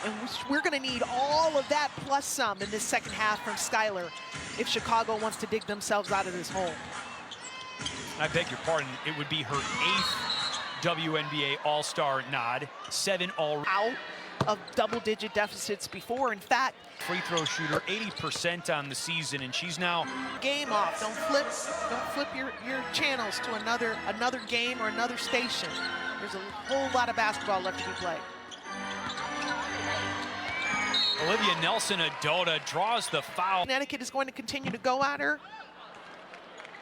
And we're going to need all of that plus some in this second half from Skylar if Chicago wants to dig themselves out of this hole. I beg your pardon, it would be her 8th WNBA All-Star nod, 7 already. Out of double-digit deficits before. In fact, free throw shooter, 80% on the season, and she's now game off. Don't flip your channels to another game or another station. There's a whole lot of basketball left to be played. Olivia Nelson-Adota draws the foul. Connecticut is going to continue to go at her,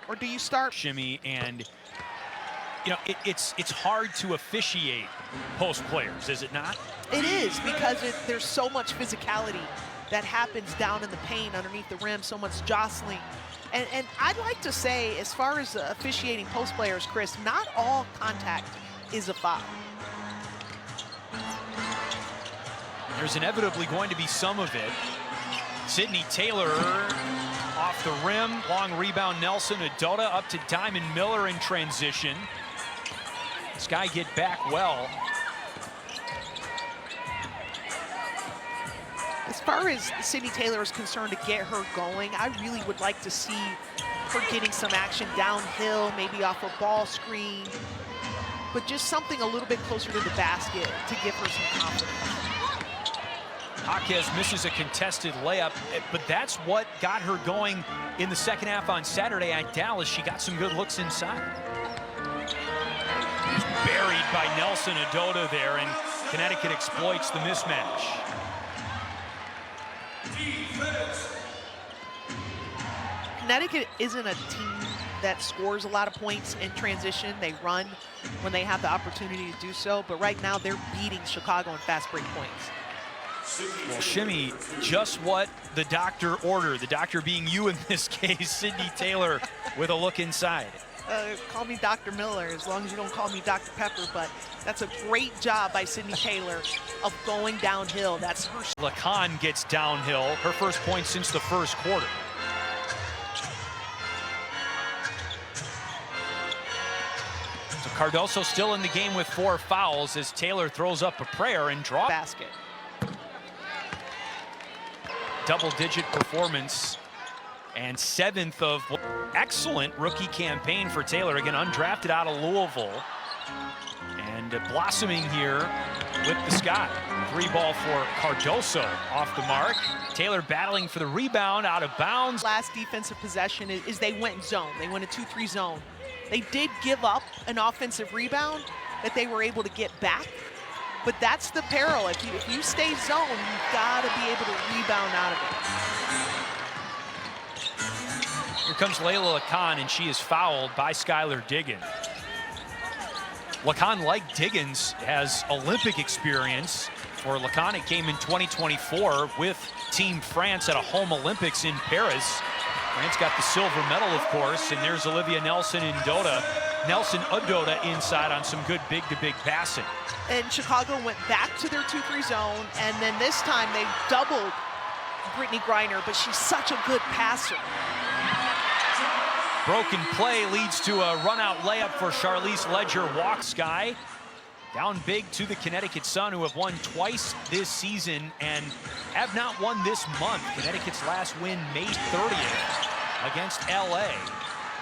or do you start? Shimmy, and you know, it's hard to officiate post players, is it not? It is, because there's so much physicality that happens down in the paint underneath the rim, so much jostling. And I'd like to say, as far as officiating post players, Chris, not all contact is a foul. There's inevitably going to be some of it. Sydney Taylor off the rim, long rebound. Nelson-Adota up to Diamond Miller in transition. Sky get back well. As far as Sydney Taylor is concerned, to get her going, I really would like to see her getting some action downhill, maybe off a ball screen, but just something a little bit closer to the basket to give her some confidence. Jaquez misses a contested layup, but that's what got her going in the second half on Saturday at Dallas. She got some good looks inside. Buried by Nelson-Adota there, and Connecticut exploits the mismatch. Connecticut isn't a team that scores a lot of points in transition. They run when they have the opportunity to do so, but right now they're beating Chicago in fast break points. Well, Shimmy, just what the doctor ordered, the doctor being you in this case. Sydney Taylor with a look inside. Call me Dr. Miller, as long as you don't call me Dr. Pepper, but that's a great job by Sydney Taylor of going downhill. That's her. Lacan gets downhill, her first point since the first quarter. So Cardoso still in the game with 4 fouls as Taylor throws up a prayer and draws. Basket. Double-digit performance and 7th of excellent rookie campaign for Taylor, again undrafted out of Louisville, and blossoming here with the Sky. 3 ball for Cardoso off the mark. Taylor battling for the rebound, out of bounds. Last defensive possession is they went zone. They went a 2-3 zone. They did give up an offensive rebound that they were able to get back. But that's the peril. If you stay zone, you've got to be able to rebound out of it. Here comes Layla Lacan, and she is fouled by Skylar Diggins. Lacan, like Diggins, has Olympic experience. For Lacan, it came in 2024 with Team France at a home Olympics in Paris. France got the silver medal, of course, and there's Olivia Nelson-Adota inside on some good big-to-big passing. And Chicago went back to their 2-3 zone, and then this time they doubled Brittany Griner, but she's such a good passer. Broken play leads to a run-out layup for Charlize Ledger. Walk Sky down big to the Connecticut Sun, who have won twice this season and have not won this month. Connecticut's last win May 30th against LA.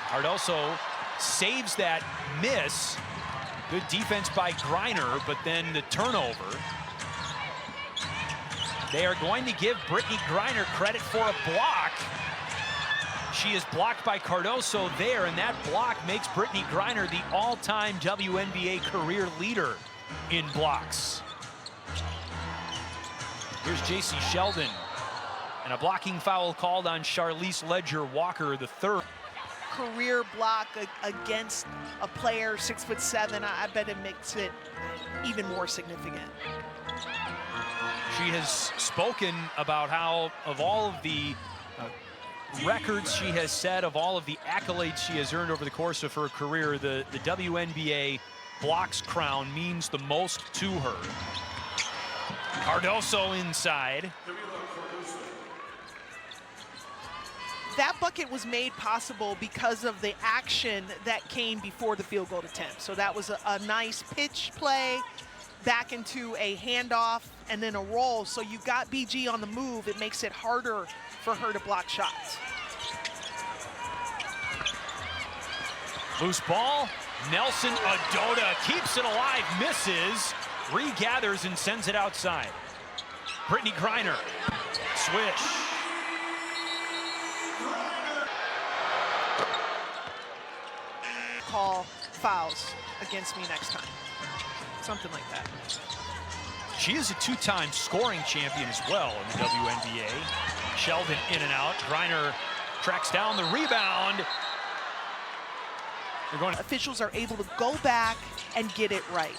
Cardoso saves that miss. Good defense by Griner, but then the turnover. They are going to give Brittany Griner credit for a block. She is blocked by Cardoso there, and that block makes Brittany Griner the all-time WNBA career leader in blocks. Here's J.C. Sheldon, and a blocking foul called on Charlize Ledger Walker, the 3rd. Career block against a player 6'7". I bet it makes it even more significant. She has spoken about how, of all of the records she has set, of all of the accolades she has earned over the course of her career, the WNBA blocks crown means the most to her. Cardoso inside. That bucket was made possible because of the action that came before the field goal attempt. So that was a nice pitch play, back into a handoff and then a roll. So you've got BG on the move. It makes it harder for her to block shots. Loose ball. Nelson Adoda keeps it alive, misses, regathers and sends it outside. Brittany Griner, swish. Call fouls against me next time. Something like that. She is a two-time scoring champion as well in the WNBA. Sheldon in and out. Griner tracks down the rebound. They're going. Officials are able to go back and get it right.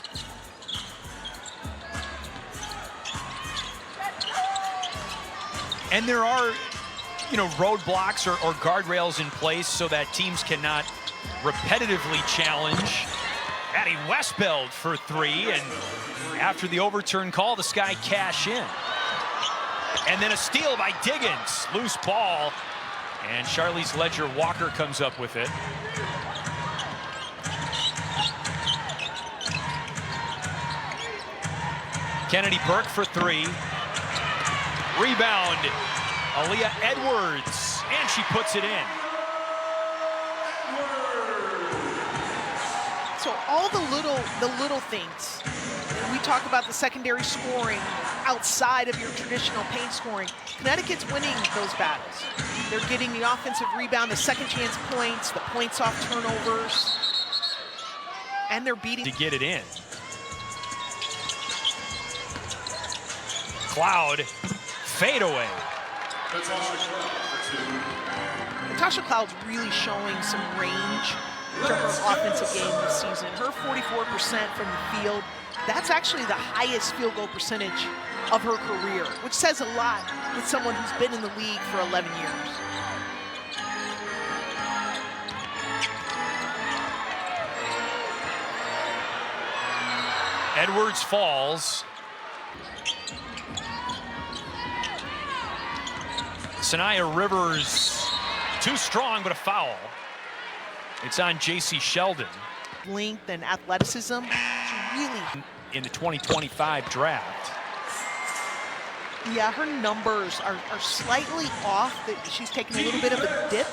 And there are, roadblocks or guardrails in place so that teams cannot repetitively challenge. Addie Westbeld for three, and after the overturn call, the Sky cash in. And then a steal by Diggins. Loose ball, and Charlize Ledger-Walker comes up with it. Kennedy Burke for three. Rebound, Aaliyah Edwards, and she puts it in. So all the little things. We talk about the secondary scoring outside of your traditional paint scoring. Connecticut's winning those battles. They're getting the offensive rebound, the second chance points, the points off turnovers, and they're beating. To get it in. Cloud, fade away. Natasha Cloud's really showing some range to her offensive game this season. Her 44% from the field, that's actually the highest field goal percentage of her career, which says a lot with someone who's been in the league for 11 years. Edwards falls. Sanaya Rivers, too strong, but a foul. It's on J.C. Sheldon. Length and athleticism, really. In the 2025 draft. Yeah, her numbers are slightly off. She's taken a little bit of a dip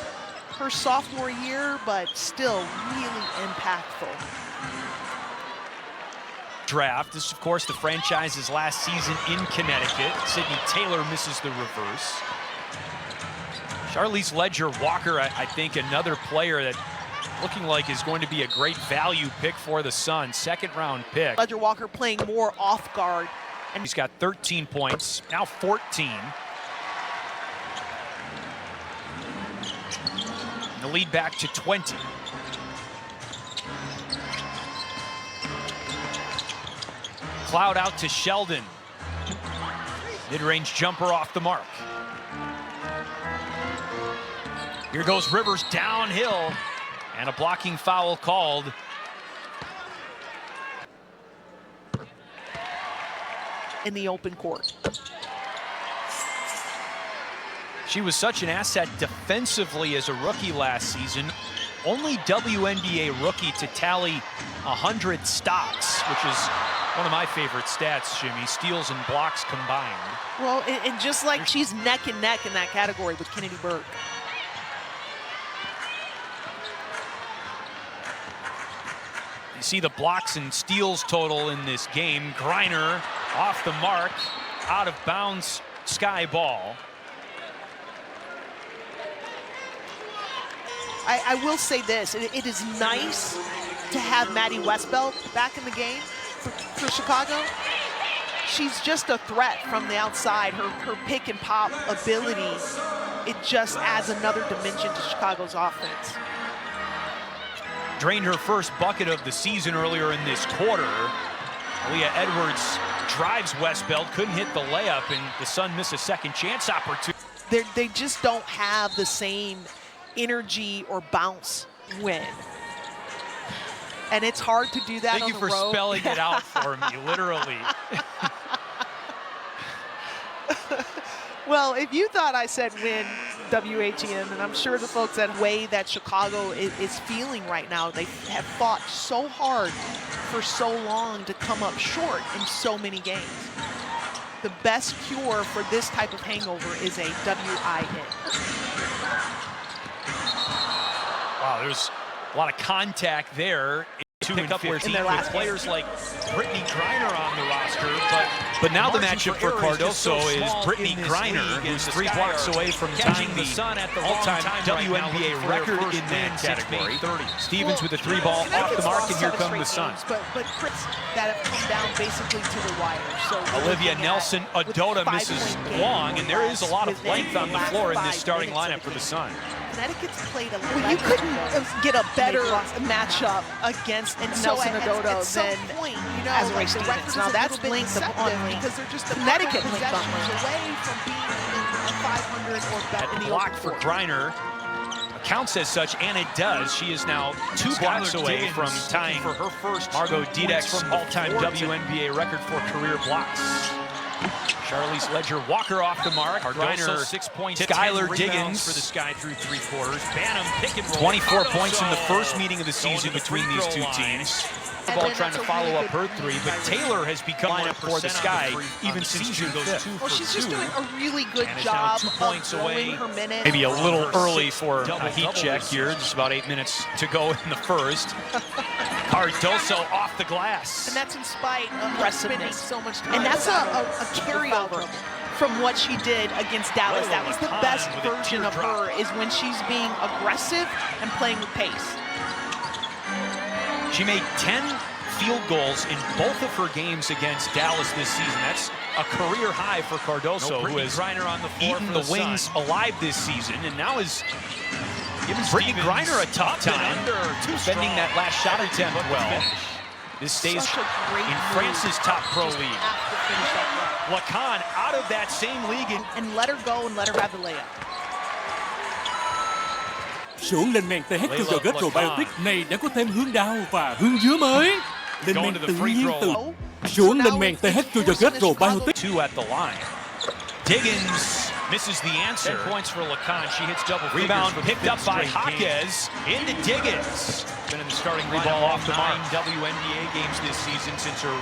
her sophomore year, but still really impactful. Draft. This is, of course, the franchise's last season in Connecticut. Sydney Taylor misses the reverse. Charlize Ledger-Walker, I think, another player that looking like is going to be a great value pick for the Suns. Second-round pick. Ledger-Walker playing more off guard. And he's got 13 points, now 14. And the lead back to 20. Cloud out to Sheldon. Mid-range jumper off the mark. Here goes Rivers downhill, and a blocking foul called. In the open court. She was such an asset defensively as a rookie last season. Only WNBA rookie to tally 100 stops, which is one of my favorite stats, Jimmy. Steals and blocks combined. Well, and just like she's neck and neck in that category with Kennedy Burke. You see the blocks and steals total in this game. Griner off the mark, out of bounds, Sky ball. I will say this, it is nice to have Maddie Westbeld back in the game for Chicago. She's just a threat from the outside. Her pick and pop ability, it just adds another dimension to Chicago's offense. Drained her first bucket of the season earlier in this quarter. Aaliyah Edwards drives Westbeld, couldn't hit the layup, and the Sun miss a second chance opportunity. They just don't have the same energy or bounce win. And it's hard to do that on the road. Thank you for spelling it out for me, literally. Well, if you thought I said win, WHEN, and I'm sure the folks that way that Chicago is feeling right now, they have fought so hard for so long to come up short in so many games. The best cure for this type of hangover is a WIN. Wow, there's a lot of contact there. To pick up 15 with players like Brittany Griner on the roster, but now the matchup for Cardoso is Brittany Griner, who's 3 blocks away from tying the all-time WNBA record in that category. Stevens with a 3-ball off the mark, and here come the Suns. But Chris, that have come down basically to the wire. So Olivia Nelson Adota misses long, and there is a lot of length on the floor in this starting lineup for the Suns. Connecticut's played a well, you couldn't get a better matchup against Nelson Adota than point, as Ray Stevens. Now that's length on length because they're just Connecticut length on possessions away from being a 500 or better. That block for Griner counts as such, and it does. She is now 2 blocks away from tying for her first Margot Didek's all-time WNBA record for career blocks. Charlize Ledger-Walker off the mark. Griner 6 points. Skylar Diggins for the Sky through 3 quarters. Banham pick and roll. 24 points in the first meeting of the season between these two teams. The ball trying to follow up her 3, but Taylor has become lineup for the Sky even since June 5th. Well, she's just doing a really good job of growing her minutes. Maybe a little early for a heat check here. Just about 8 minutes to go in the first. Cardoso off the glass. And that's in spite of spending so much time. And that's a carryover from what she did against Dallas. That was the best version of her, is when she's being aggressive and playing with pace. She made 10 field goals in both of her games against Dallas this season. That's a career high for Cardoso, who has eaten the Wings alive this season, and now is giving Brittany Griner a tough time defending that last shot attempt well. This stays in France's top pro league. Lacan out of that same league and let her go and let her have the layup. Sưởng lên màn TH cho giờ probiotic này đã có thêm hương đào và hương dứa mới. Lên màn tự nhiên từ sưởng lên màn TH cho giờ probiotic. 2 at the line. Diggins misses the answer. 10 points for Lacan. She hits double rebound picked up by Jaquez into Diggins. Been in the starting ball off the 9 WNBA games this season since her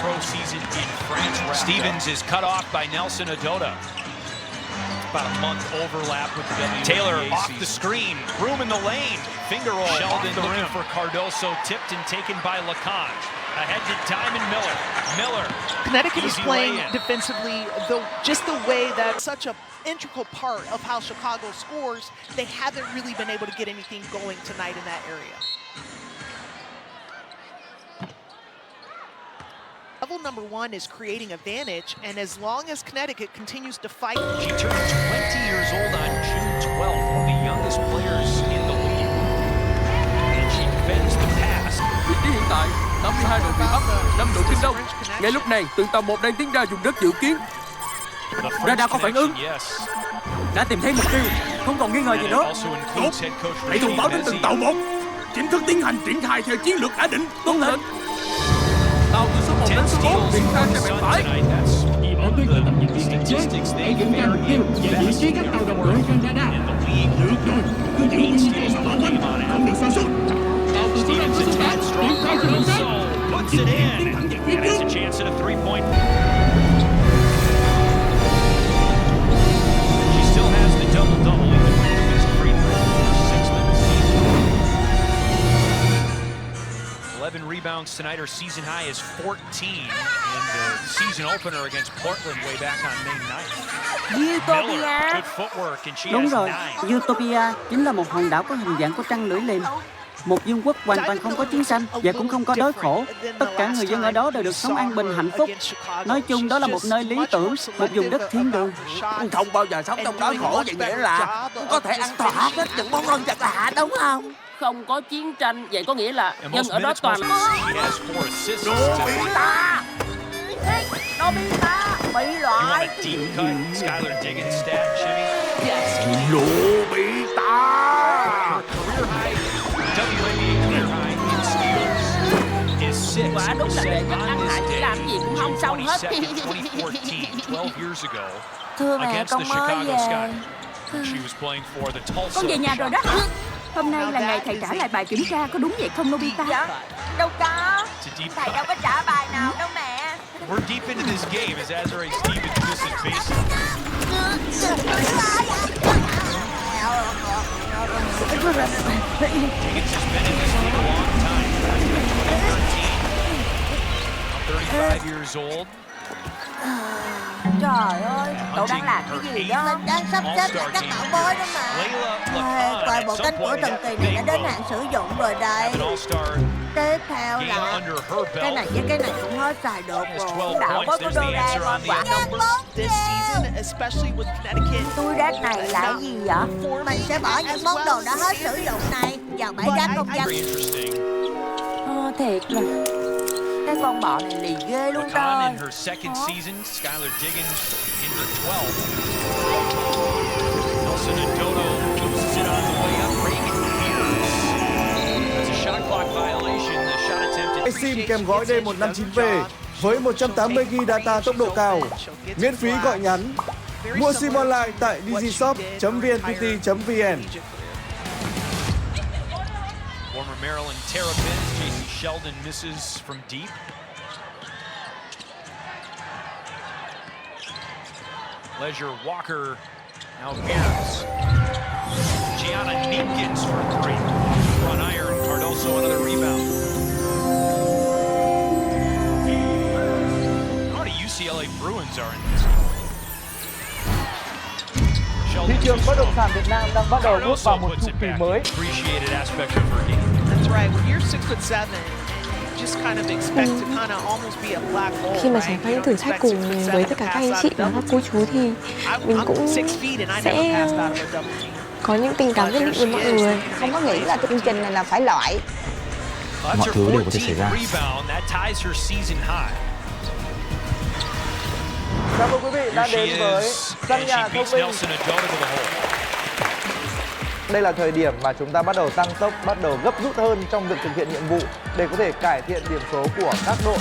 pro season in France. Stevens is cut off by Nelson Adota. About a month overlap with the WNBA Taylor off season. The screen, room in the lane, finger roll. Sheldon looking for Cardoso, tipped and taken by Lacan. Ahead to Diamond Miller. Miller. Connecticut is playing defensively, just the way that such an integral part of how Chicago scores. They haven't really been able to get anything going tonight in that area. Level number 1 is creating advantage, and as long as Connecticut continues to fight. She turned 20 years old on June 12th, one of the youngest players in the league. And she defends the pass. Vị trí hiện tại, 52 độ Vĩ Bắc, 5 độ Kinh Đông. Ngay lúc này, tường tàu 1 đang tiến ra vùng đất dự kiến. Radar có phản ứng. Đã tìm thấy mục tiêu, không còn nghi ngờ gì nữa. Tốt, hãy thông báo đến tường tàu 1. Chính thức tiến hành triển khai theo chiến lược đã định. Tuân lệnh. Tàu từ số 1 đến số 4 triển khai theo bên phải. Đã tôi cử tập nhân viên cảnh giới hãy kiểm tra mục tiêu và vị trí các tàu đồng đội trên radar. Được rồi, cứ giữ nguyên như thế sao bản thân, không được sơ xuất. Tàu từ số 5 đến số 8 triển khai theo bên trái. Tiến thẳng về phía trước. She still has the double-double even with the missed free throw. 6th of the season. 11 rebounds tonight. Her season high is 14 in the season opener against Portland way back on May 9th. Miller, good footwork, and she Đúng has rồi, 9. Utopia chính là một hòn đảo có hình dạng của trăng lưỡi liềm. Một vương quốc hoàn toàn không có chiến tranh và cũng không có đói khổ. Tất cả người dân ở đó đều được sống an bình hạnh phúc. Nói chung đó là một nơi lý tưởng, một vùng đất thiên đường. Không bao giờ sống trong đói khổ, vậy nghĩa là có thể ăn thỏa hết những món ngon vật lạ, đúng không? Không có chiến tranh, vậy có nghĩa là dân ở đó toàn Nobita! Nobita bị You want loại. a deep cut Skylar Diggins stat, Jimmy? Nobita! Her career high, WNBA career high in steals is 6. Quả đúng là đệ nhất ăn hại, On làm gì cũng không xong hết. 2014, 12 years ago, Thưa mẹ, against con the mới Chicago về. Sky. She was playing for the Tulsa. Con về nhà rồi đó. Hôm nay là ngày thầy trả lại bài kiểm tra, có đúng vậy không Nobita? Dạ, đâu có. to deep Thầy đâu cut. có trả bài nào đâu mẹ. We're deep into this game as Azare Stevens misses baseline. Higgins has been in this league a long time. 13, now 35 years old. Trời ơi, cậu đang làm cái gì đó? Mình đang sắp xếp lại các bảo bối đó mà. Toàn bộ cánh cửa thần kỳ này đã đến hạn sử dụng rồi đây. Tiếp theo là cái này với cái này cũng hết xài được rồi. Đảo có Doraemon quả. This season, especially with Connecticut. Túi rác này là gì vậy? Mình sẽ bỏ những món đồ đã hết sử dụng này vào bãi rác công dân. Thiệt là cái con bọ này lì ghê luôn Con rồi. in her second season, Skylar Diggins in her 12th. Nelson Adodo loses it on the way up. Reagan Pierce. That's a shot clock violation. The shot attempted. SIM kèm gói D159V với 180 GB data tốc độ cao, miễn phí gọi nhắn. Mua SIM online tại digishop.vnpt.vn. Former Maryland Terrapins, JC Sheldon misses from deep. Leisure Walker now Beers. Gianna Neekins for three. Front iron, Cardoso another rebound. How many UCLA Bruins are in this? Thị trường bất động sản Việt Nam đang bắt đầu bước vào một chu kỳ mới. Appreciated aspect of her game. That's right. When you're 6'7", you just kind of expect to kind of almost be a black hole. Khi mà trải qua những thử thách cùng với tất cả các anh chị và các cô chú thì mình cũng sẽ có những tình cảm nhất định với mọi người. Không có nghĩ là chương trình này là phải loại. Mọi thứ đều có thể xảy ra. Chào mừng quý vị đã đến với sân nhà thông minh. Đây là thời điểm mà chúng ta bắt đầu tăng tốc, bắt đầu gấp rút hơn trong việc thực hiện nhiệm vụ để có thể cải thiện điểm số của các đội.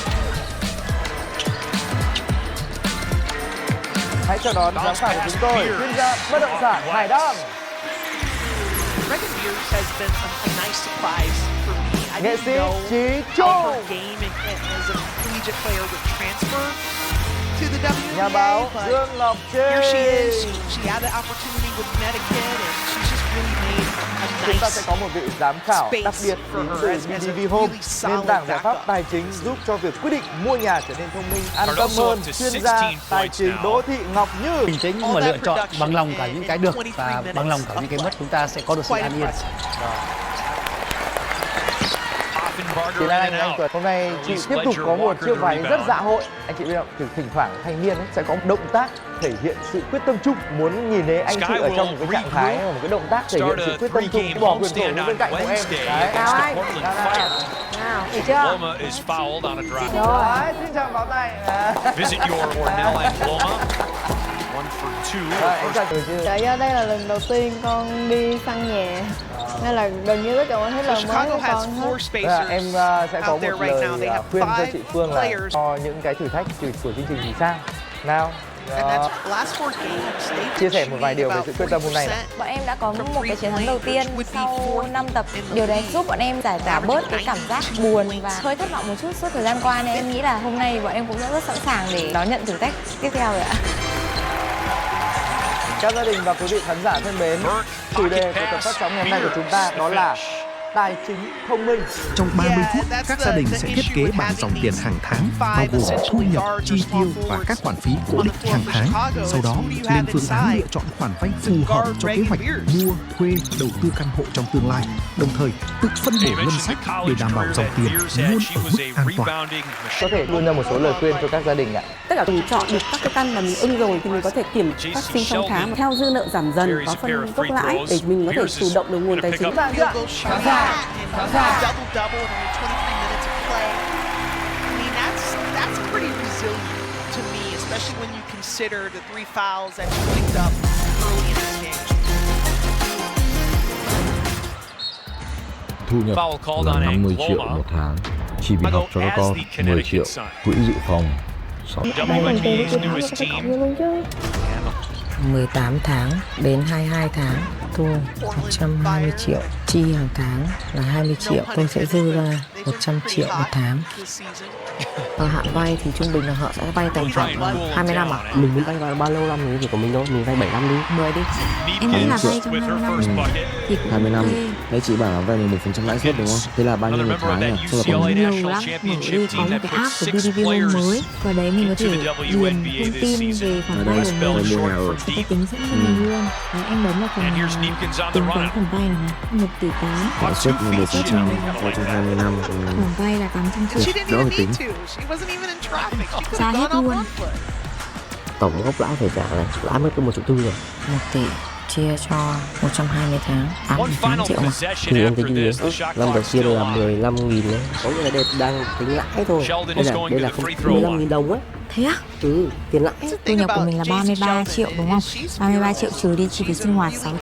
Hãy chào đón giám khảo của chúng tôi, chuyên gia bất động sản Hải Đăng. Nghệ sĩ Trí Trung. Nhà báo Dương Ngọc Trinh. Chúng ta sẽ có một vị giám khảo đặc biệt đến từ BDV Home, nền tảng giải pháp tài chính giúp cho việc quyết định mua nhà trở nên thông minh, an tâm hơn. Chuyên gia tài chính Đỗ Thị Ngọc Như. Bình tĩnh mà lựa chọn bằng lòng cả những cái được và bằng lòng cả những cái mất, chúng ta sẽ có được sự an yên. Thì anh Tuấn, hôm nay chị tiếp tục có một chiếc váy rất dạ hội. Anh chị biết không, thỉnh thoảng thanh niên ấy, sẽ có một động tác thể hiện sự quyết tâm chung. Muốn nhìn thấy anh chị ở trong một cái trạng thái, một cái động tác thể hiện sự quyết tâm chung. Bỏ quyền thổi bên cạnh của em. Đấy, Chào anh. Nào, được chưa? Rồi, xin chào báo tay. Visit your Ornell and Loma. 1 for 2. Trời ơi, đây là lần đầu tiên con đi săn nhà. Nên là gần như tất cả mọi thứ là mới của con hết. Em sẽ có một lời khuyên cho chị Phương là cho những cái thử thách của chương trình thì sao? Nào, chia sẻ một vài điều về sự quyết tâm hôm nay. Bọn em đã có một cái chiến thắng đầu tiên sau 5 tập. Điều đấy giúp bọn em giải tỏa bớt cái cảm giác buồn và hơi thất vọng một chút suốt thời gian qua, nên em nghĩ là hôm nay bọn em cũng rất sẵn sàng để đón nhận thử thách tiếp theo rồi ạ. Các gia đình và quý vị khán giả thân mến, chủ đề của tập phát sóng ngày hôm nay của chúng ta đó là tài chính thông minh. Trong 30 phút, các gia đình sẽ thiết kế bảng dòng tiền hàng tháng, bao gồm thu nhập, chi tiêu và các khoản phí cố định hàng tháng. Sau đó, lên phương án lựa chọn khoản vay phù hợp cho kế hoạch mua, thuê, đầu tư căn hộ trong tương lai, đồng thời tự phân bổ ngân sách để đảm bảo dòng tiền luôn ở mức an toàn. Có thể đưa ra một số lời khuyên cho các gia đình ạ. Tất cả mình chọn được các cái căn mà mình ưng rồi thì mình có thể kiểm phát sinh trong tháng theo dư nợ giảm dần, có phân gốc lãi để mình có thể chủ động được nguồn tài chính. Double-double in only 23 minutes of play. I mean, that's pretty resilient to me, especially when you consider the 3 fouls that you picked up early in this game. Thu nhập là 50 triệu một tháng, chỉ vì học cho các con 10 triệu, quỹ dự phòng 18 tháng đến 22 tháng. tôi 120 triệu, chi hàng tháng là 20 triệu, tôi sẽ dư ra 100 triệu một tháng. Ở hạn vay thì trung bình là họ sẽ vay tầm khoảng 20 năm à? Mình muốn vay bao lâu năm thì của mình thôi, mình vay 7 năm đi, 10 đi. Em nghĩ là vay trong 20 năm thì cũng 20 năm. ok. Đấy chị bảo là vay 11% lãi suất đúng không? Thế là bao nhiêu một tháng nhỉ? Tức là Cũng còn lâu lắm, mở đi có một cái app của BDV mới và đấy mình có thể điền thông tin về khoản vay của mình và sẽ tính dẫn cho mình luôn. Đấy, anh bấm vào phần tính toán khoản vay này, 1 tỷ 8. lãi suất 11% vay trong 20 năm. Khoản vay là 800 triệu. Đỡ phải tính. Ra hết luôn. Tổng gốc lãi phải trả này, lãi mất có 1,4 triệu rồi. 1 tỷ chia cho 120 tháng, 88 triệu mà. Thì em tính như thế. Năm đầu tiên là 15.000 đấy. Có nghĩa là đây đang tính lãi thôi. Đây là không 15.000 đồng ấy. Thế á? Tiền lãi. Thu nhập của mình là 33 triệu đúng không? 33 triệu trừ đi chi phí sinh hoạt 6